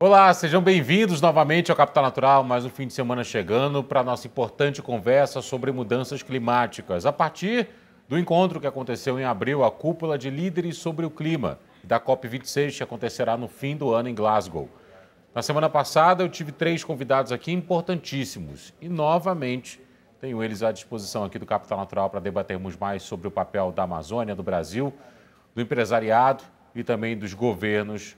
Olá, sejam bem-vindos novamente ao Capital Natural, mais um fim de semana chegando para a nossa importante conversa sobre mudanças climáticas. A partir do encontro que aconteceu em abril, a cúpula de líderes sobre o clima, da COP26, que acontecerá no fim do ano em Glasgow. Na semana passada, eu tive 3 convidados aqui importantíssimos e, novamente, tenho eles à disposição aqui do Capital Natural para debatermos mais sobre o papel da Amazônia, do Brasil, do empresariado e também dos governos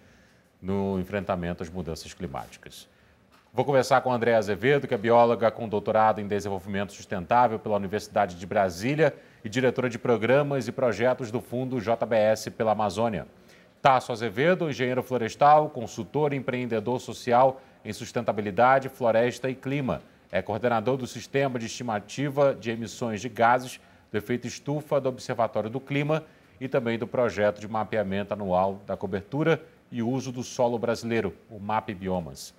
no enfrentamento às mudanças climáticas. Vou conversar com a Andréa Azevedo, que é bióloga com doutorado em desenvolvimento sustentável pela Universidade de Brasília e diretora de programas e projetos do Fundo JBS pela Amazônia. Tasso Azevedo, engenheiro florestal, consultor e empreendedor social em sustentabilidade, floresta e clima. É coordenador do Sistema de Estimativa de Emissões de Gases do Efeito Estufa do Observatório do Clima e também do projeto de mapeamento anual da cobertura e uso do solo brasileiro, o MAP Biomas.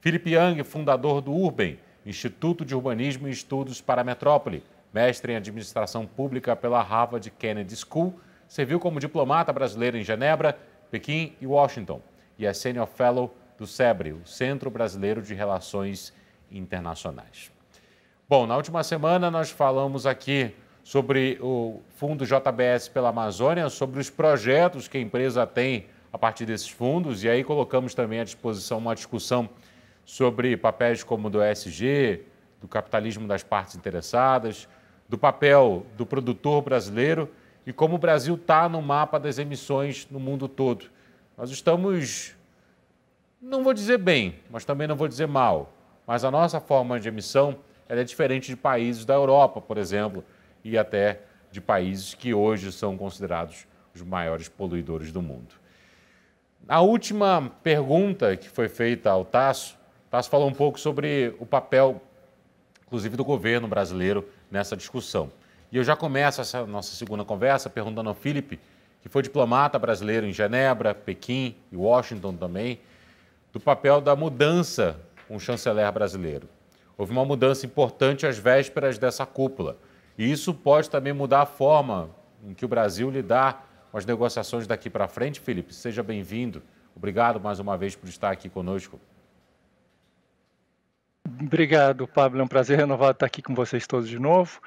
Felipe Yang, fundador do Urbem, Instituto de Urbanismo e Estudos para a Metrópole, mestre em administração pública pela Harvard Kennedy School, serviu como diplomata brasileiro em Genebra, Pequim e Washington, e é Senior Fellow do SEBRE, o Centro Brasileiro de Relações Internacionais. Bom, na última semana nós falamos aqui sobre o Fundo JBS pela Amazônia, sobre os projetos que a empresa tem a partir desses fundos, e aí colocamos também à disposição uma discussão sobre papéis como do ESG, do capitalismo das partes interessadas, do papel do produtor brasileiro e como o Brasil está no mapa das emissões no mundo todo. Nós estamos, não vou dizer bem, mas também não vou dizer mal, mas a nossa forma de emissão ela é diferente de países da Europa, por exemplo, e até de países que hoje são considerados os maiores poluidores do mundo. A última pergunta que foi feita ao Tasso falou um pouco sobre o papel, inclusive, do governo brasileiro nessa discussão. E eu já começo essa nossa segunda conversa perguntando ao Felipe, que foi diplomata brasileiro em Genebra, Pequim e Washington também, do papel da mudança com o chanceler brasileiro. Houve uma mudança importante às vésperas dessa cúpula. E isso pode também mudar a forma em que o Brasil lidar com as negociações daqui para frente. Felipe, seja bem-vindo. Obrigado mais uma vez por estar aqui conosco. Obrigado, Pablo. É um prazer renovado estar aqui com vocês todos de novo.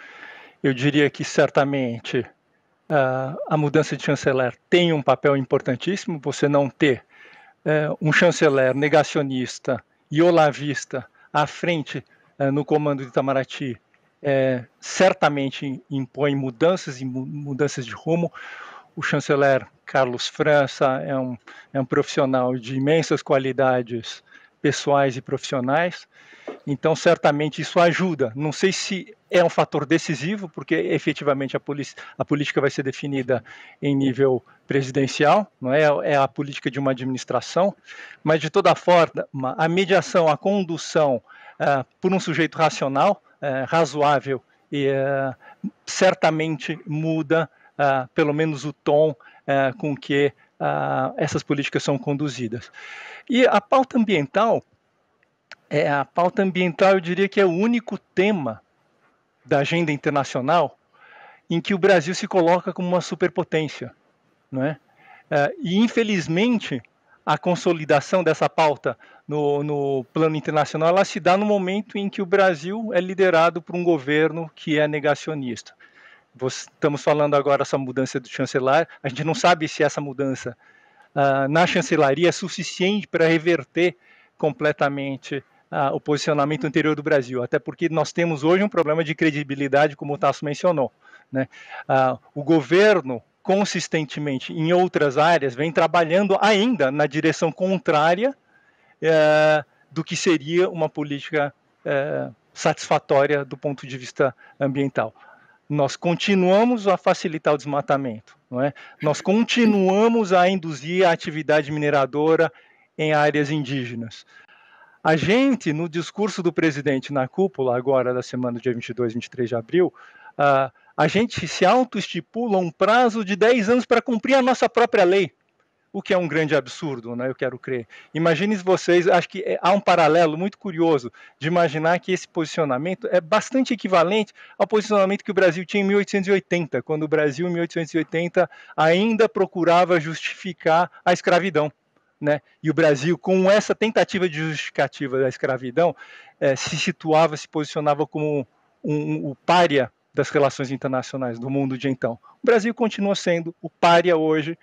Eu diria que certamente a mudança de chanceler tem um papel importantíssimo. Você não ter um chanceler negacionista e olavista à frente no comando de Itamaraty certamente impõe mudanças e mudanças de rumo. O chanceler Carlos França é um profissional de imensas qualidades pessoais e profissionais, então certamente isso ajuda. Não sei se é um fator decisivo, porque efetivamente a política vai ser definida em nível presidencial, não é? É a política de uma administração, mas de toda forma, a mediação, a condução por um sujeito racional, razoável, e certamente muda pelo menos o tom com que essas políticas são conduzidas. E a pauta ambiental, eu diria que é o único tema da agenda internacional em que o Brasil se coloca como uma superpotência, não é? E infelizmente a consolidação dessa pauta no plano internacional ela se dá no momento em que o Brasil é liderado por um governo que é negacionista. Estamos falando agora dessa mudança do chanceler, a gente não sabe se essa mudança na chancelaria é suficiente para reverter completamente o posicionamento anterior do Brasil, até porque nós temos hoje um problema de credibilidade, como o Tasso mencionou, né? O governo, consistentemente, em outras áreas, vem trabalhando ainda na direção contrária do que seria uma política satisfatória do ponto de vista ambiental. Nós continuamos a facilitar o desmatamento, não é? Nós continuamos a induzir a atividade mineradora em áreas indígenas. A gente, no discurso do presidente na cúpula, agora da semana dia 22, 23 de abril, a gente se autoestipula um prazo de 10 anos para cumprir a nossa própria lei, o que é um grande absurdo, né? Eu quero crer. Imaginem vocês, acho que há um paralelo muito curioso de imaginar que esse posicionamento é bastante equivalente ao posicionamento que o Brasil tinha em 1880, quando o Brasil, em 1880, ainda procurava justificar a escravidão, né? E o Brasil, com essa tentativa de justificativa da escravidão, se posicionava como o pária das relações internacionais do mundo de então. O Brasil continua sendo o pária hoje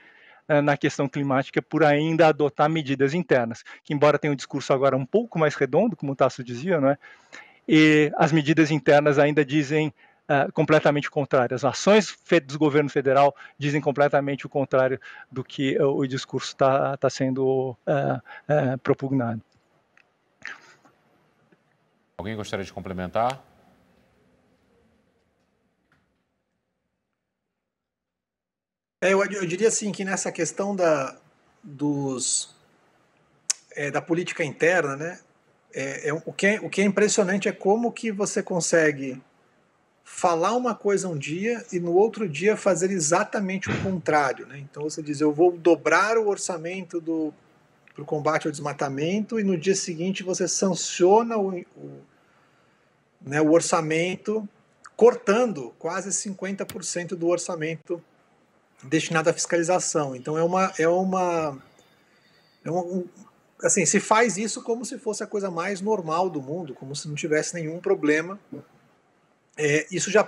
na questão climática por ainda adotar medidas internas, que embora tenha um discurso agora um pouco mais redondo, como o Tasso dizia, não é? E as medidas internas ainda dizem completamente o contrário. As ações do governo federal dizem completamente o contrário do que o discurso está sendo propugnado. Alguém gostaria de complementar? Eu diria assim que nessa questão da política interna, né, o que é impressionante é como que você consegue falar uma coisa um dia e no outro dia fazer exatamente o contrário, né? Então você diz, eu vou dobrar o orçamento para o combate ao desmatamento e no dia seguinte você sanciona o orçamento, cortando quase 50% do orçamento destinado à fiscalização. Então assim, se faz isso como se fosse a coisa mais normal do mundo, como se não tivesse nenhum problema. Isso já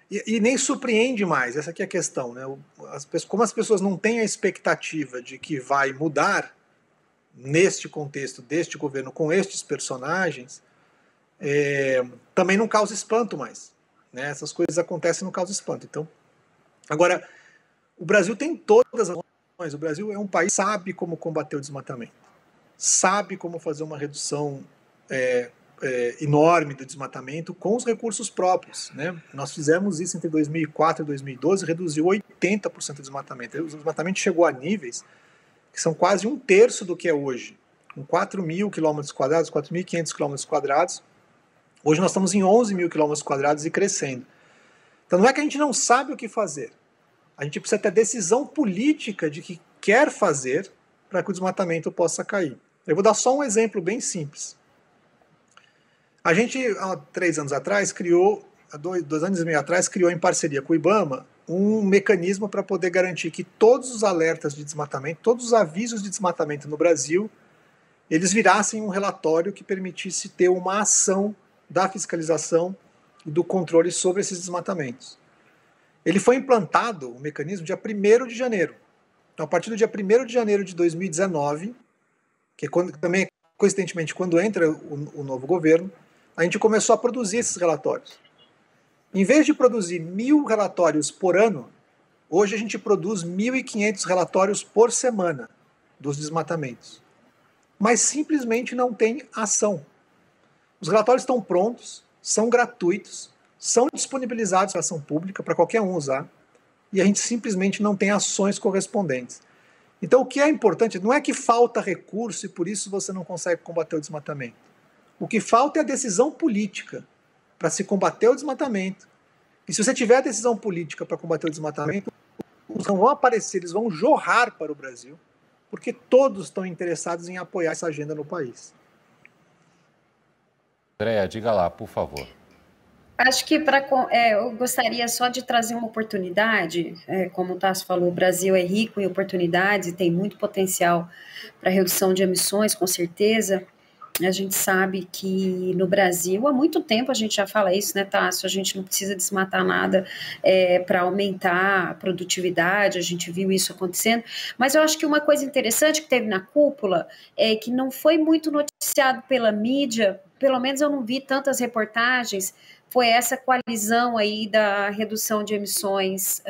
e nem surpreende mais, essa aqui é a questão, né? Como as pessoas não têm a expectativa de que vai mudar neste contexto deste governo com estes personagens, também não causa espanto mais, né? Essas coisas acontecem, não causa espanto. Então, agora, o Brasil tem todas as ações. O Brasil é um país que sabe como combater o desmatamento, sabe como fazer uma redução enorme do desmatamento com os recursos próprios, né? Nós fizemos isso entre 2004 e 2012, reduziu 80% do desmatamento. O desmatamento chegou a níveis que são quase um terço do que é hoje, com 4.000 quilômetros quadrados, 4.500 quilômetros quadrados. Hoje nós estamos em 11.000 quilômetros quadrados e crescendo. Então não é que a gente não sabe o que fazer, a gente precisa ter decisão política de que quer fazer para que o desmatamento possa cair. Eu vou dar só um exemplo bem simples. A gente, há 3 anos atrás, há 2 anos e meio atrás, criou em parceria com o IBAMA um mecanismo para poder garantir que todos os alertas de desmatamento, todos os avisos de desmatamento no Brasil, eles virassem um relatório que permitisse ter uma ação da fiscalização e do controle sobre esses desmatamentos. Ele foi implantado, o mecanismo, dia 1º de janeiro. Então, a partir do dia 1º de janeiro de 2019, que é também, coincidentemente, quando entra o novo governo, a gente começou a produzir esses relatórios. Em vez de produzir 1.000 relatórios por ano, hoje a gente produz 1.500 relatórios por semana dos desmatamentos. Mas simplesmente não tem ação. Os relatórios estão prontos, são gratuitos, são disponibilizados para ação pública, para qualquer um usar, e a gente simplesmente não tem ações correspondentes. Então o que é importante não é que falta recurso e por isso você não consegue combater o desmatamento. O que falta é a decisão política para se combater o desmatamento. E se você tiver a decisão política para combater o desmatamento, os não vão aparecer, eles vão jorrar para o Brasil, porque todos estão interessados em apoiar essa agenda no país. Andréa, diga lá, por favor. Acho que eu gostaria só de trazer uma oportunidade, como o Tasso falou, o Brasil é rico em oportunidades e tem muito potencial para redução de emissões, com certeza. A gente sabe que no Brasil, há muito tempo a gente já fala isso, né, Tasso? A gente não precisa desmatar nada para aumentar a produtividade, a gente viu isso acontecendo. Mas eu acho que uma coisa interessante que teve na cúpula é que não foi muito noticiado pela mídia, pelo menos eu não vi tantas reportagens, foi essa coalizão aí da redução de emissões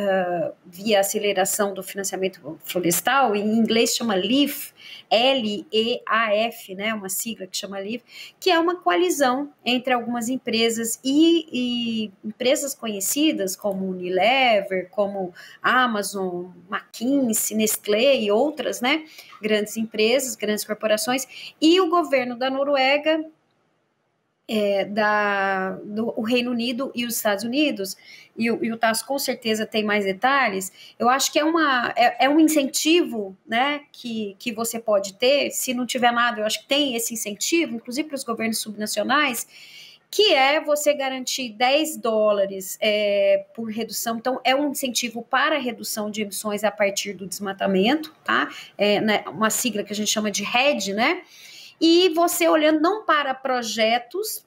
via aceleração do financiamento florestal, em inglês chama LEAF, L-E-A-F, né, uma sigla que chama LEAF, que é uma coalizão entre algumas empresas e empresas conhecidas como Unilever, como Amazon, McKinsey, Nestlé e outras, né, grandes empresas, grandes corporações, e o governo da Noruega, o Reino Unido e os Estados Unidos, e o Tasso com certeza tem mais detalhes. Eu acho que é um incentivo, né, que você pode ter, se não tiver nada, eu acho que tem esse incentivo, inclusive para os governos subnacionais, que é você garantir $10 por redução. Então, é um incentivo para a redução de emissões a partir do desmatamento, tá? Né, uma sigla que a gente chama de RED, né? E você olhando não para projetos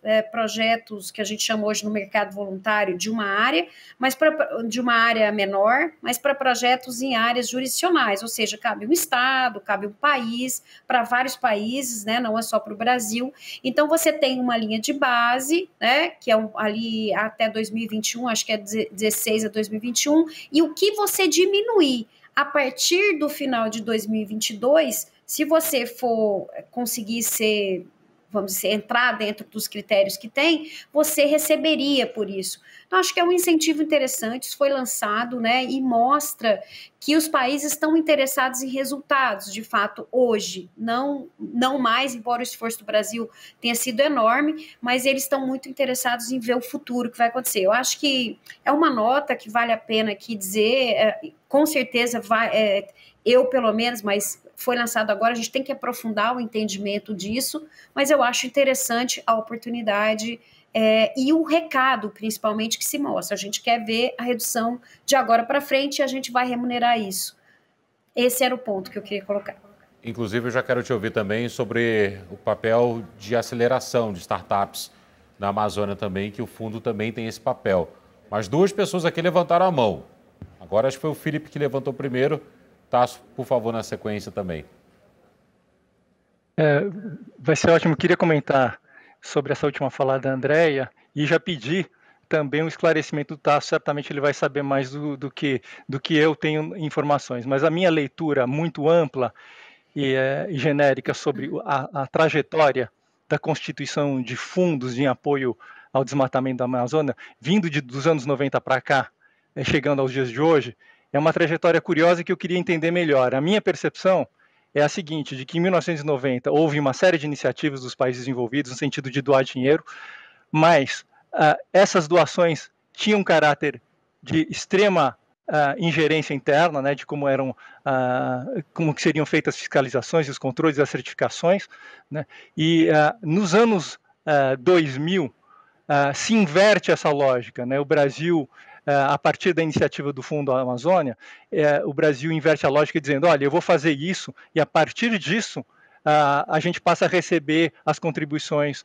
que a gente chama hoje no mercado voluntário de uma área, mas de uma área menor, mas para projetos em áreas jurisdicionais, ou seja, cabe um estado, cabe um país, para vários países, né, não é só para o Brasil. Então você tem uma linha de base, né, que é ali até 2021, acho que é 16 a 2021, e o que você diminuir a partir do final de 2022, se você for conseguir vamos dizer, entrar dentro dos critérios que tem, você receberia por isso. Então, acho que é um incentivo interessante, isso foi lançado, né, e mostra que os países estão interessados em resultados, de fato, hoje, não mais, embora o esforço do Brasil tenha sido enorme, mas eles estão muito interessados em ver o futuro que vai acontecer. Eu acho que é uma nota que vale a pena aqui dizer, com certeza eu pelo menos, mas foi lançado agora, a gente tem que aprofundar o entendimento disso, mas eu acho interessante a oportunidade e o recado, principalmente, que se mostra. A gente quer ver a redução de agora para frente e a gente vai remunerar isso. Esse era o ponto que eu queria colocar. Inclusive, eu já quero te ouvir também sobre o papel de aceleração de startups na Amazônia também, que o fundo também tem esse papel. Mas duas pessoas aqui levantaram a mão. Agora acho que foi o Felipe que levantou primeiro. Tasso, por favor, na sequência também. Vai ser ótimo. Eu queria comentar sobre essa última fala da Andréia e já pedi também um esclarecimento do Tasso. Certamente ele vai saber mais do que eu tenho informações. Mas a minha leitura muito ampla e genérica sobre a trajetória da constituição de fundos em apoio ao desmatamento da Amazônia, vindo dos anos 90 para cá, chegando aos dias de hoje, é uma trajetória curiosa que eu queria entender melhor. A minha percepção é a seguinte, de que em 1990 houve uma série de iniciativas dos países envolvidos no sentido de doar dinheiro, mas essas doações tinham caráter de extrema ingerência interna, né, de como que seriam feitas as fiscalizações, os controles e as certificações, né, e nos anos 2000 se inverte essa lógica, né, o Brasil a partir da iniciativa do Fundo Amazônia, o Brasil inverte a lógica dizendo, olha, eu vou fazer isso e a partir disso a gente passa a receber as contribuições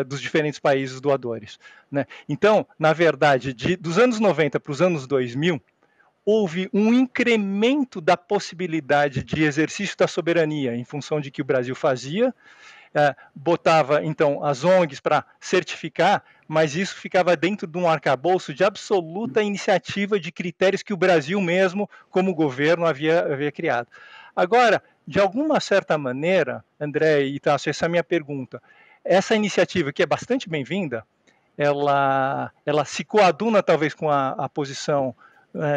dos diferentes países doadores, né? Então, na verdade, dos anos 90 para os anos 2000, houve um incremento da possibilidade de exercício da soberania em função de que o Brasil fazia, botava, então, as ONGs para certificar, mas isso ficava dentro de um arcabouço de absoluta iniciativa de critérios que o Brasil mesmo, como governo, havia criado. Agora, de alguma certa maneira, André e Tasso, essa é a minha pergunta, essa iniciativa, que é bastante bem-vinda, ela se coaduna talvez com a posição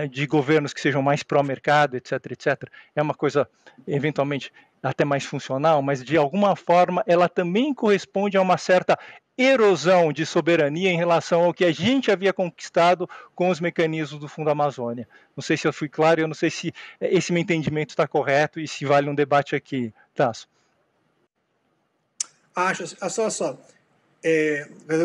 de governos que sejam mais pró-mercado, etc., etc., é uma coisa, eventualmente, até mais funcional, mas de alguma forma ela também corresponde a uma certa erosão de soberania em relação ao que a gente havia conquistado com os mecanismos do Fundo Amazônia. Não sei se eu fui claro, eu não sei se esse meu entendimento está correto e se vale um debate aqui. Tasso. Acho, só.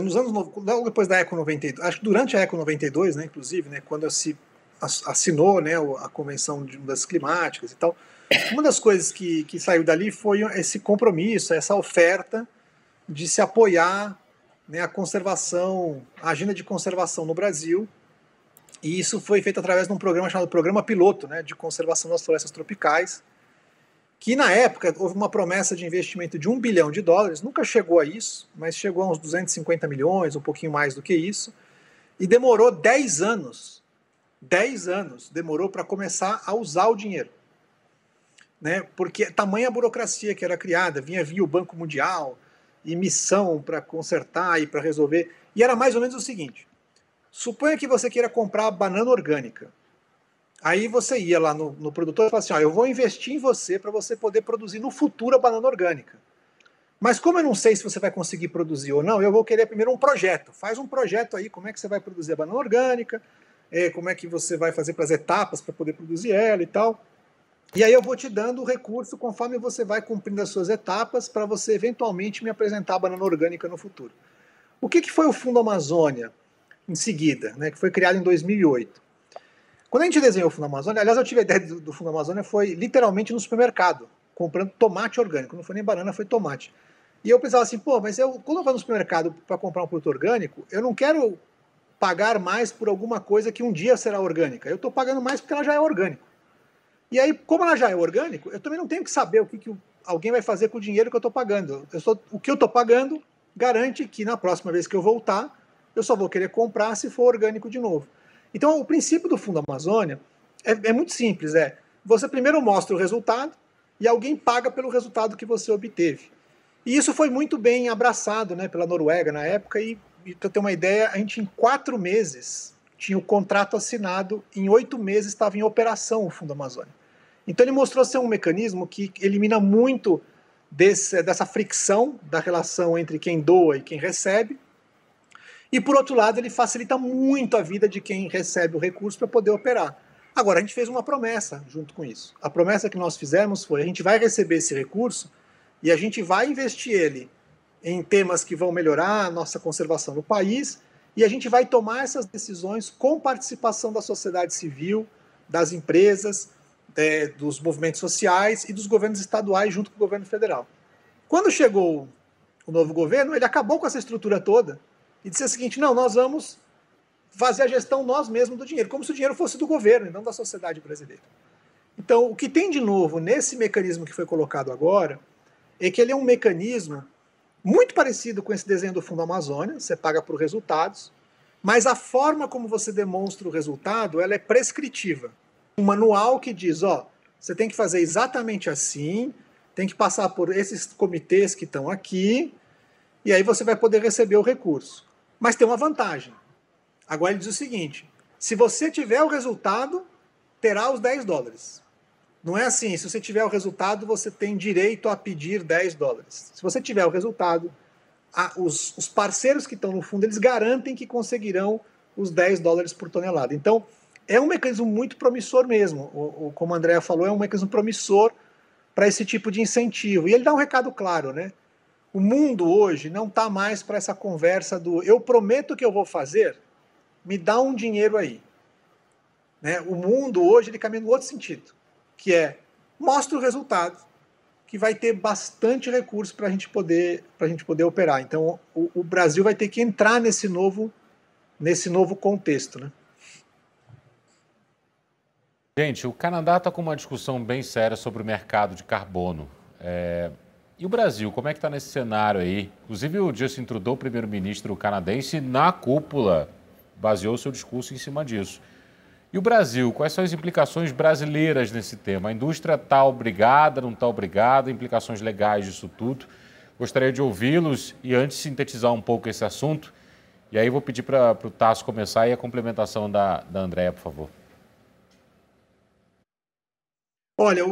Nos anos, logo depois da Eco 92, acho que durante a Eco 92, né, inclusive, né, quando se assinou, né, a Convenção de Mudanças Climáticas e tal, uma das coisas que saiu dali foi esse compromisso, essa oferta de se apoiar, né, a conservação, a agenda de conservação no Brasil, e isso foi feito através de um programa chamado Programa Piloto, né, de Conservação das Florestas Tropicais, que na época houve uma promessa de investimento de $1 bilhão, nunca chegou a isso, mas chegou a uns 250 milhões, um pouquinho mais do que isso, e demorou 10 anos demorou para começar a usar o dinheiro. Né? Porque tamanha burocracia que era criada, vinha via o Banco Mundial, e missão para consertar e para resolver, e era mais ou menos o seguinte, suponha que você queira comprar banana orgânica, aí você ia lá no produtor e falava assim, eu vou investir em você para você poder produzir no futuro a banana orgânica. Mas como eu não sei se você vai conseguir produzir ou não, eu vou querer primeiro um projeto. Faz um projeto aí, como é que você vai produzir a banana orgânica, como é que você vai fazer para as etapas para poder produzir ela e tal. E aí eu vou te dando o recurso conforme você vai cumprindo as suas etapas para você eventualmente me apresentar a banana orgânica no futuro. O que foi o Fundo Amazônia em seguida, né, que foi criado em 2008? Quando a gente desenhou o Fundo Amazônia, aliás, eu tive a ideia do Fundo Amazônia, foi literalmente no supermercado, comprando tomate orgânico, não foi nem banana, foi tomate. E eu pensava assim, pô, mas quando eu vou no supermercado para comprar um produto orgânico, eu não quero pagar mais por alguma coisa que um dia será orgânica. Eu estou pagando mais porque ela já é orgânica. E aí, como ela já é orgânico, eu também não tenho que saber o que alguém vai fazer com o dinheiro que eu estou pagando. O que eu estou pagando garante que na próxima vez que eu voltar, eu só vou querer comprar se for orgânico de novo. Então, o princípio do Fundo Amazônia é muito simples. Você primeiro mostra o resultado e alguém paga pelo resultado que você obteve. E isso foi muito bem abraçado, né, pela Noruega na época. E para ter uma ideia, a gente em 4 meses tinha o contrato assinado, em 8 meses estava em operação o Fundo Amazônia. Então ele mostrou ser um mecanismo que elimina muito dessa fricção da relação entre quem doa e quem recebe. E, por outro lado, ele facilita muito a vida de quem recebe o recurso para poder operar. Agora, a gente fez uma promessa junto com isso. A promessa que nós fizemos foi: a gente vai receber esse recurso e a gente vai investir ele em temas que vão melhorar a nossa conservação no país, e a gente vai tomar essas decisões com participação da sociedade civil, das empresas, dos movimentos sociais e dos governos estaduais junto com o governo federal. Quando chegou o novo governo, ele acabou com essa estrutura toda e disse o seguinte: não, nós vamos fazer a gestão nós mesmos do dinheiro, como se o dinheiro fosse do governo e não da sociedade brasileira. Então, o que tem de novo nesse mecanismo que foi colocado agora é que ele é um mecanismo muito parecido com esse desenho do Fundo Amazônia, você paga por resultados, mas a forma como você demonstra o resultado, ela é prescritiva. Um manual que diz, você tem que fazer exatamente assim, tem que passar por esses comitês que estão aqui, e aí você vai poder receber o recurso. Mas tem uma vantagem. Agora ele diz o seguinte: se você tiver o resultado, terá os $10. Não é assim, se você tiver o resultado, você tem direito a pedir $10. Se você tiver o resultado, os parceiros que estão no fundo, eles garantem que conseguirão os $10 por tonelada. Então, é um mecanismo muito promissor mesmo. Como a Andrea falou, é um mecanismo promissor para esse tipo de incentivo. E ele dá um recado claro, né? O mundo hoje não está mais para essa conversa do eu prometo que eu vou fazer, me dá um dinheiro aí. Né? O mundo hoje ele caminha no outro sentido, que é mostra o resultado, que vai ter bastante recurso para a gente poder operar. Então o Brasil vai ter que entrar nesse novo contexto, né? Gente, o Canadá está com uma discussão bem séria sobre o mercado de carbono. E o Brasil, como é que está nesse cenário aí? Inclusive o Justin Trudeau, primeiro-ministro canadense, na cúpula, baseou seu discurso em cima disso. E o Brasil, quais são as implicações brasileiras nesse tema? A indústria está obrigada, não está obrigada? Implicações legais disso tudo? Gostaria de ouvi-los e antes sintetizar um pouco esse assunto. E aí vou pedir para o Tasso começar e a complementação da Andrea, por favor. Olha,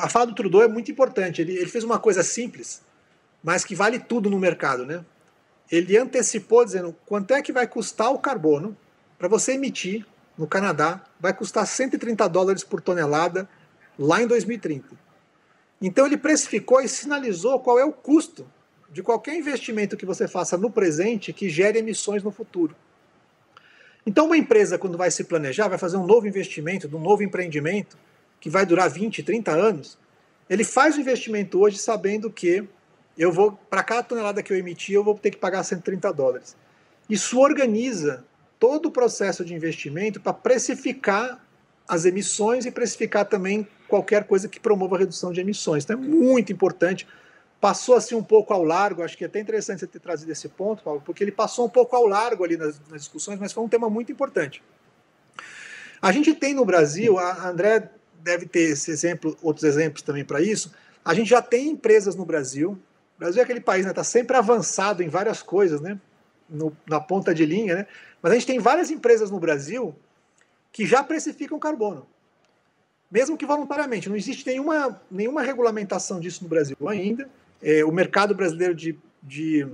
a fala do Trudeau é muito importante. Ele fez uma coisa simples, mas que vale tudo no mercado, né? Ele antecipou dizendo quanto é que vai custar o carbono para você emitir no Canadá, vai custar $130 por tonelada lá em 2030. Então ele precificou e sinalizou qual é o custo de qualquer investimento que você faça no presente que gere emissões no futuro. Então uma empresa, quando vai se planejar, vai fazer um novo investimento, um novo empreendimento, que vai durar 20, 30 anos, ele faz o investimento hoje sabendo que para cada tonelada que eu emitir, eu vou ter que pagar $130. Isso organiza todo o processo de investimento para precificar as emissões e precificar também qualquer coisa que promova a redução de emissões. Então é muito importante. Passou assim um pouco ao largo, acho que é até interessante você ter trazido esse ponto, Paulo, porque ele passou um pouco ao largo ali nas discussões, mas foi um tema muito importante. A gente tem no Brasil, a André deve ter esse exemplo, outros exemplos também para isso, a gente já tem empresas no Brasil. O Brasil é aquele país, né, está sempre avançado em várias coisas, né, na ponta de linha, né, mas a gente tem várias empresas no Brasil que já precificam carbono, mesmo que voluntariamente. Não existe nenhuma regulamentação disso no Brasil ainda. O mercado brasileiro de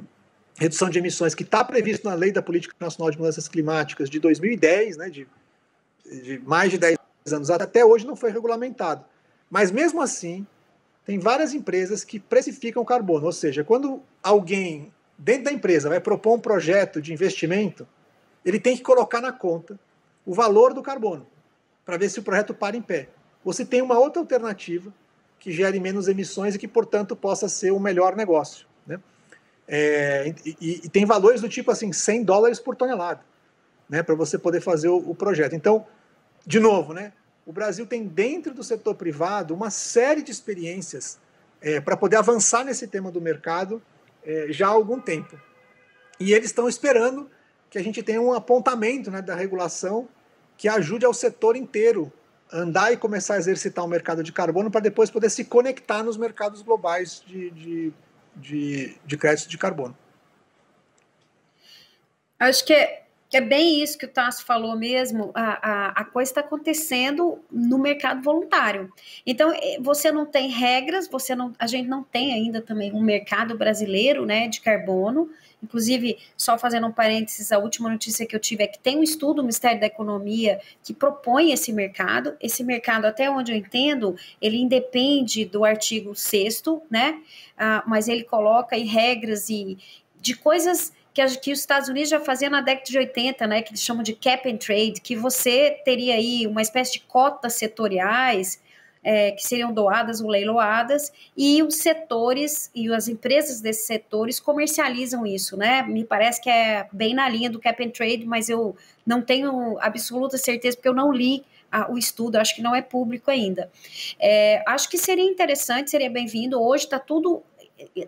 redução de emissões, que está previsto na Lei da Política Nacional de Mudanças Climáticas de 2010, né, de mais de 10 anos, até hoje não foi regulamentado. Mas mesmo assim, tem várias empresas que precificam carbono, ou seja, quando alguém dentro da empresa, vai propor um projeto de investimento, ele tem que colocar na conta o valor do carbono, para ver se o projeto para em pé. Você tem uma outra alternativa que gere menos emissões e que, portanto, possa ser um melhor negócio, né? E tem valores do tipo assim, $100 por tonelada, né, para você poder fazer o projeto. Então, de novo, né, o Brasil tem dentro do setor privado uma série de experiências para poder avançar nesse tema do mercado já há algum tempo. E eles estão esperando que a gente tenha um apontamento, né, da regulação que ajude ao setor inteiro a andar e começar a exercitar o mercado de carbono para depois poder se conectar nos mercados globais de créditos de carbono. Acho que é bem isso que o Tasso falou mesmo, a coisa está acontecendo no mercado voluntário. Então, você não tem regras, a gente não tem ainda também um mercado brasileiro, né, de carbono. Inclusive, só fazendo um parênteses, a última notícia que eu tive é que tem um estudo do Ministério da Economia que propõe esse mercado. Esse mercado, até onde eu entendo, ele independe do artigo 6º, né, mas ele coloca aí regras e de coisas que os Estados Unidos já faziam na década de 80, né, que eles chamam de cap and trade, que você teria aí uma espécie de cotas setoriais que seriam doadas ou leiloadas, e os setores e as empresas desses setores comercializam isso, né? Me parece que é bem na linha do cap and trade, mas eu não tenho absoluta certeza, porque eu não li o estudo, acho que não é público ainda. Acho que seria interessante, seria bem-vindo. Hoje está tudo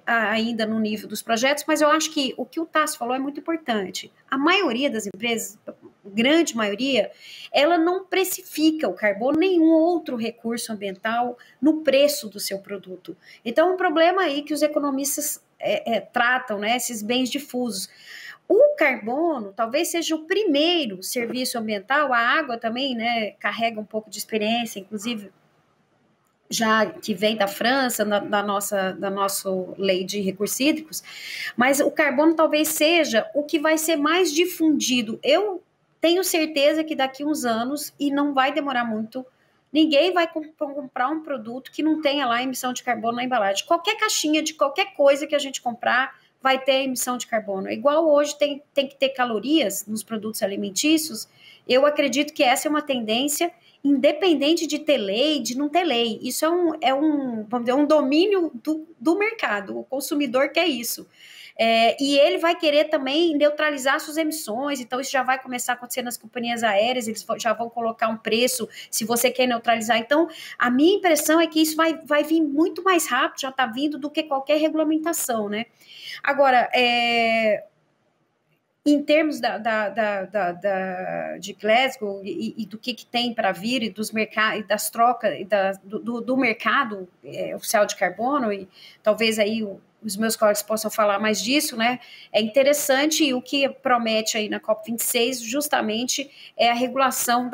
ainda no nível dos projetos, mas eu acho que o Tasso falou é muito importante. A maioria das empresas, grande maioria, ela não precifica o carbono, nenhum outro recurso ambiental no preço do seu produto. Então, um problema aí que os economistas tratam, né, esses bens difusos. O carbono talvez seja o primeiro serviço ambiental, a água também, né, carrega um pouco de experiência, inclusive já que vem da França, da nossa lei de recursos hídricos, mas o carbono talvez seja o que vai ser mais difundido. Eu tenho certeza que daqui a uns anos, e não vai demorar muito, ninguém vai comprar um produto que não tenha lá emissão de carbono na embalagem. Qualquer caixinha de qualquer coisa que a gente comprar vai ter emissão de carbono. Igual hoje tem que ter calorias nos produtos alimentícios, eu acredito que essa é uma tendência independente de ter lei, de não ter lei. Isso vamos dizer, um domínio do mercado. O consumidor quer isso. E ele vai querer também neutralizar suas emissões, então isso já vai começar a acontecer nas companhias aéreas, eles já vão colocar um preço se você quer neutralizar. Então, a minha impressão é que isso vai vir muito mais rápido, já está vindo, do que qualquer regulamentação, né? Agora, em termos de Glasgow e do que tem para vir, e dos mercados, e das trocas, do mercado oficial de carbono, e talvez aí os meus colegas possam falar mais disso, né? É interessante, e o que promete aí na COP26 justamente é a regulação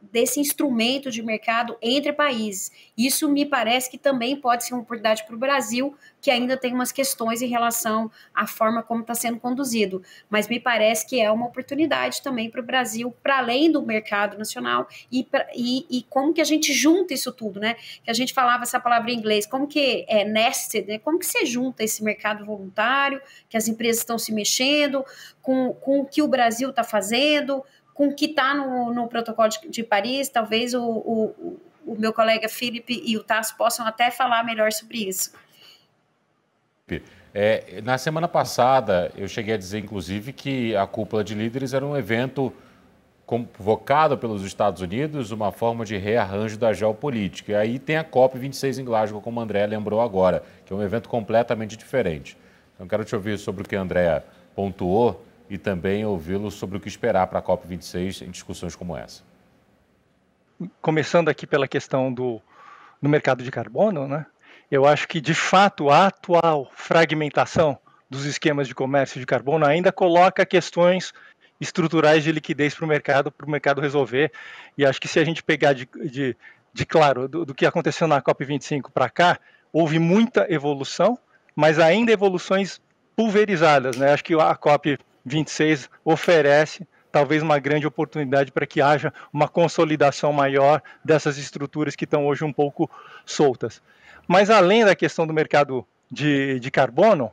desse instrumento de mercado entre países. Isso me parece que também pode ser uma oportunidade para o Brasil, que ainda tem umas questões em relação à forma como está sendo conduzido, mas me parece que é uma oportunidade também para o Brasil, para além do mercado nacional, e como que a gente junta isso tudo, né? Que a gente falava essa palavra em inglês, como que é nested, né? Como que você junta esse mercado voluntário, que as empresas estão se mexendo, com o que o Brasil está fazendo, com o que está no protocolo de Paris. Talvez o meu colega Felipe e o Tasso possam até falar melhor sobre isso. Na semana passada, eu cheguei a dizer, inclusive, que a Cúpula de Líderes era um evento convocado pelos Estados Unidos, uma forma de rearranjo da geopolítica. E aí tem a COP26 em Glasgow, como a Andréa lembrou agora, que é um evento completamente diferente. Então, quero te ouvir sobre o que a Andréa pontuou e também ouvi-lo sobre o que esperar para a COP26 em discussões como essa. Começando aqui pela questão do mercado de carbono, né? Eu acho que, de fato, a atual fragmentação dos esquemas de comércio de carbono ainda coloca questões estruturais de liquidez para o mercado resolver. E acho que, se a gente pegar claro, do que aconteceu na COP25 para cá, houve muita evolução, mas ainda evoluções pulverizadas, né? Acho que a COP26 oferece talvez uma grande oportunidade para que haja uma consolidação maior dessas estruturas que estão hoje um pouco soltas. Mas, além da questão do mercado de carbono,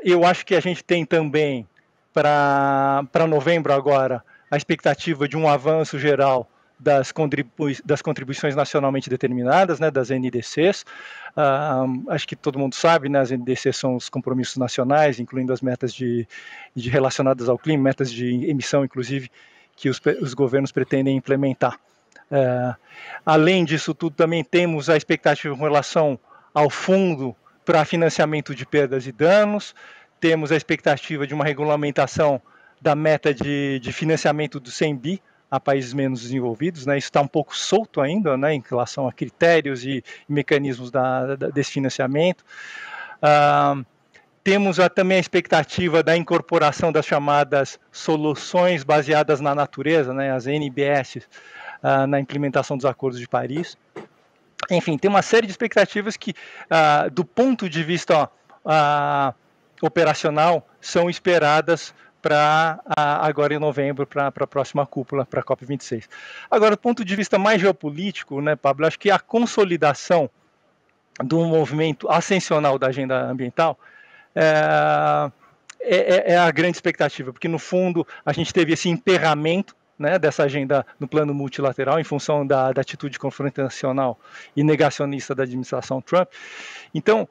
eu acho que a gente tem também, para novembro agora, a expectativa de um avanço geral das contribuições nacionalmente determinadas, né, das NDCs. Acho que todo mundo sabe, né, as NDCs são os compromissos nacionais, incluindo as metas relacionadas ao clima, metas de emissão, inclusive, que os governos pretendem implementar. Além disso tudo, também temos a expectativa com relação ao fundo para financiamento de perdas e danos, temos a expectativa de uma regulamentação da meta de financiamento do 100 bi a países menos desenvolvidos, né? Isso está um pouco solto ainda, né, em relação a critérios e mecanismos desse financiamento. Temos também a expectativa da incorporação das chamadas soluções baseadas na natureza, né, as NBS, na implementação dos acordos de Paris. Enfim, tem uma série de expectativas que, do ponto de vista operacional, são esperadas para agora em novembro, para a próxima cúpula, para a COP26. Agora, do ponto de vista mais geopolítico, né, Pablo, acho que a consolidação do movimento ascensional da agenda ambiental é a grande expectativa, porque, no fundo, a gente teve esse emperramento, né, dessa agenda no plano multilateral, em função da atitude confrontacional e negacionista da administração Trump. Então,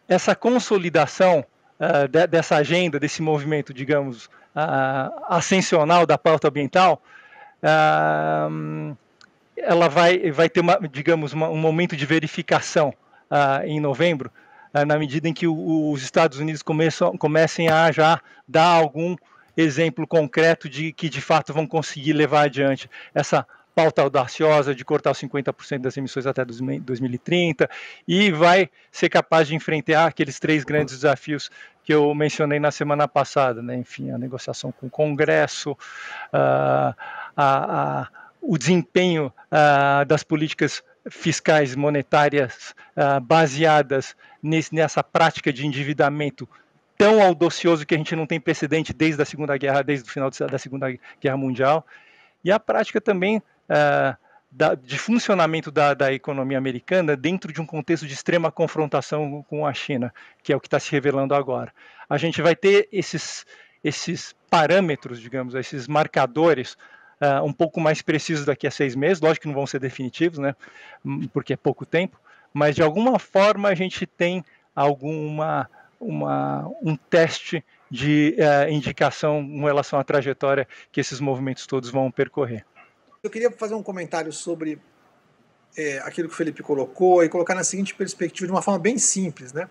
essa consolidação dessa agenda, desse movimento, digamos, ascensional da pauta ambiental, ela vai ter, digamos, um momento de verificação em novembro, na medida em que os Estados Unidos comecem a já dar algum exemplo concreto de que, de fato, vão conseguir levar adiante essa pauta audaciosa de cortar os 50% das emissões até 2030 e vai ser capaz de enfrentar aqueles 3 grandes desafios que eu mencionei na semana passada, né? Enfim, a negociação com o Congresso, o desempenho das políticas fiscais monetárias baseadas nessa prática de endividamento tão audacioso que a gente não tem precedente desde o final da Segunda Guerra Mundial, e a prática também de funcionamento da economia americana dentro de um contexto de extrema confrontação com a China, que é o que está se revelando agora. A gente vai ter esses parâmetros, digamos, esses marcadores um pouco mais precisos daqui a 6 meses, lógico que não vão ser definitivos, né, porque é pouco tempo, mas de alguma forma a gente tem um teste de indicação em relação à trajetória que esses movimentos todos vão percorrer. Eu queria fazer um comentário sobre aquilo que o Felipe colocou e colocar na seguinte perspectiva de uma forma bem simples, né?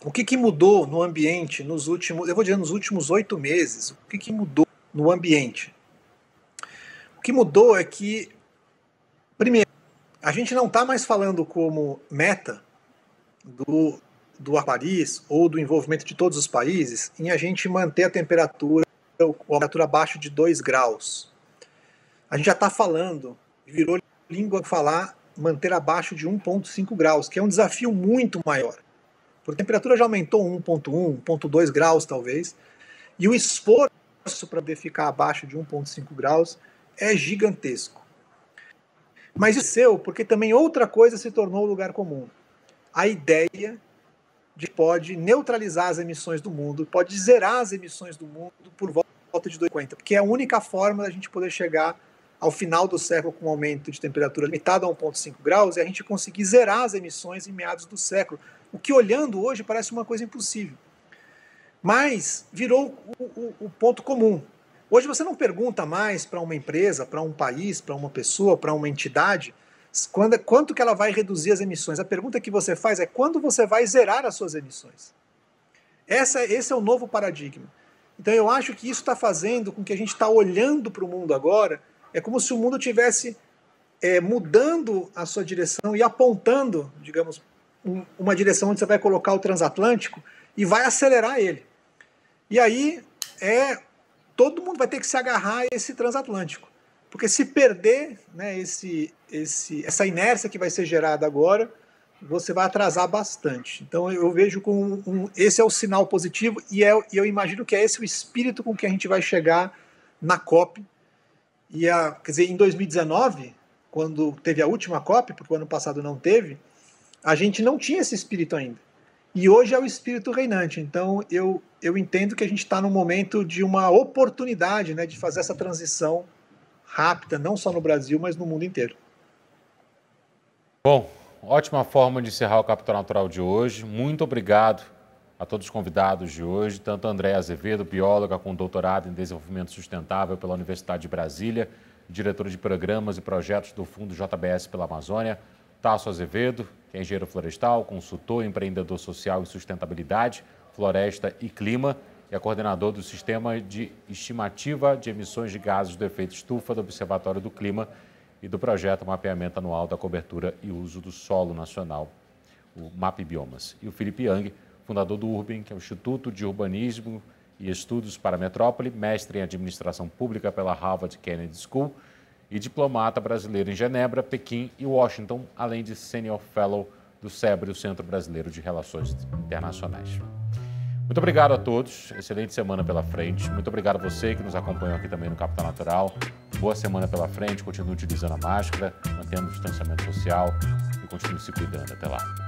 O que mudou no ambiente nos últimos 8 meses? O que mudou no ambiente? O que mudou é que, primeiro, a gente não está mais falando como meta do Paris ou do envolvimento de todos os países em a gente manter a temperatura abaixo de 2 graus. A gente já está falando, virou língua falar, manter abaixo de 1,5 graus, que é um desafio muito maior. Porque a temperatura já aumentou 1,1, 1,2 graus talvez, e o esforço para poder ficar abaixo de 1,5 graus é gigantesco. Mas isso é porque também outra coisa se tornou o lugar comum. A ideia de que pode neutralizar as emissões do mundo, pode zerar as emissões do mundo por volta de 2050, porque é a única forma da gente poder chegar ao final do século com um aumento de temperatura limitado a 1,5 graus e a gente conseguir zerar as emissões em meados do século, o que olhando hoje parece uma coisa impossível. Mas virou o ponto comum. Hoje você não pergunta mais para uma empresa, para um país, para uma pessoa, para uma entidade, quanto que ela vai reduzir as emissões. A pergunta que você faz é quando você vai zerar as suas emissões. Esse é o novo paradigma. Então eu acho que isso está fazendo com que a gente está olhando para o mundo agora, é como se o mundo estivesse mudando a sua direção e apontando, digamos, uma direção onde você vai colocar o transatlântico e vai acelerar ele. E aí todo mundo vai ter que se agarrar a esse transatlântico. Porque se perder, né, essa inércia que vai ser gerada agora, você vai atrasar bastante. Então eu vejo esse é o sinal positivo e eu imagino que é esse o espírito com que a gente vai chegar na COP. Quer dizer, em 2019, quando teve a última COP, porque o ano passado não teve, a gente não tinha esse espírito ainda. E hoje é o espírito reinante. Então, eu entendo que a gente está num momento de uma oportunidade, né, de fazer essa transição rápida, não só no Brasil, mas no mundo inteiro. Bom, ótima forma de encerrar o Capital Natural de hoje. Muito obrigado a todos os convidados de hoje, tanto a Andréa Azevedo, bióloga com doutorado em desenvolvimento sustentável pela Universidade de Brasília, diretora de programas e projetos do Fundo JBS pela Amazônia, Tasso Azevedo, que é engenheiro florestal, consultor, empreendedor social em sustentabilidade, floresta e clima, e é coordenador do Sistema de Estimativa de Emissões de Gases do Efeito Estufa do Observatório do Clima e do Projeto Mapeamento Anual da Cobertura e Uso do Solo Nacional, o MapBiomas. E o Felipe Yang, fundador do URBEN, que é o Instituto de Urbanismo e Estudos para a Metrópole, mestre em Administração Pública pela Harvard Kennedy School e diplomata brasileiro em Genebra, Pequim e Washington, além de Senior Fellow do SEBRE, o Centro Brasileiro de Relações Internacionais. Muito obrigado a todos, excelente semana pela frente. Muito obrigado a você que nos acompanhou aqui também no Capital Natural. Boa semana pela frente, continue utilizando a máscara, mantendo o distanciamento social e continue se cuidando. Até lá.